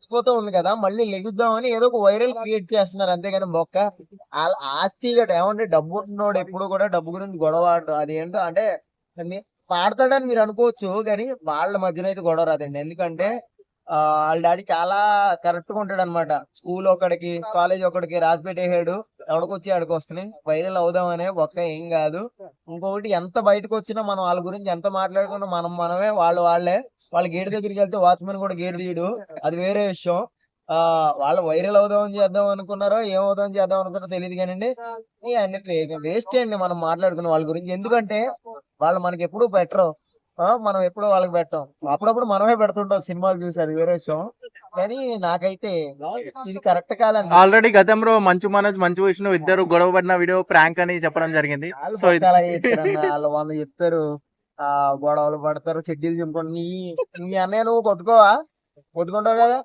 చచ్చిపోతూ ఉంది కదా, మళ్ళీ లెగుద్దామని ఏదో ఒక వైరల్ క్రియేట్ చేస్తున్నారు అంతేగాని బొక్క. వాళ్ళ ఆస్తి గట్రా ఏమంటే డబ్బు ఉన్నోడు ఎప్పుడు కూడా డబ్బు గురించి గొడవ ఆడడు. అదేంటో అంటే అన్ని పాడతాడని మీరు అనుకోవచ్చు, కానీ వాళ్ళ మధ్యలో అయితే గొడవ రాదండి. ఎందుకంటే వాళ్ళ డాడీ చాలా కరెక్ట్ గా ఉంటాడు అనమాట. స్కూల్ ఒకడికి కాలేజ్ ఒకడికి రాసి పెట్టేసాడు. ఎవడికొచ్చి ఆడికి వస్తున్నాయి, వైరల్ అవుదామనే ఒక్క ఏం కాదు. ఇంకొకటి ఎంత బయటకు వచ్చినా మనం వాళ్ళ గురించి ఎంత మాట్లాడుకున్నా మనం మనమే, వాళ్ళు వాళ్ళే. వాళ్ళ గేట్ దగ్గరికి వెళ్తే వాచ్మెన్ కూడా గేట్ తీయడు, అది వేరే విషయం. ఆ వాళ్ళు వైరల్ అవుదామని చేద్దాం అనుకున్నారో ఏమవుదాం చేద్దాం అనుకున్నారో తెలియదు కానండి. అన్ని వేస్ట్ అండి మనం మాట్లాడుకున్న వాళ్ళ గురించి. ఎందుకంటే వాళ్ళు మనకి ఎప్పుడు పెట్టరు, మనం ఎప్పుడు వాళ్ళకి పెట్టాం. అప్పుడప్పుడు మనమే పెడుతుంటాం సినిమాలు చూసి, అది వేరే విషయం. కానీ నాకైతే ఇది కరెక్ట్ కాదండి. ఆల్రెడీ గతంలో మంచు మనోజ్ మంచు విష్ణు ఇద్దరు గొడవ పడిన వీడియో ప్రాంక్ అని చెప్పడం జరిగింది. వాళ్ళు సో పక్క అలాగే చెప్తారన్న, వాళ్ళు 100 చెప్తారు. గొడవలు పడతారు, చెడ్డీలు చింపుకొని నీ నీ అన్నయ్య నువ్వు కొట్టుకోవా? కొట్టుకుంటావు కదా.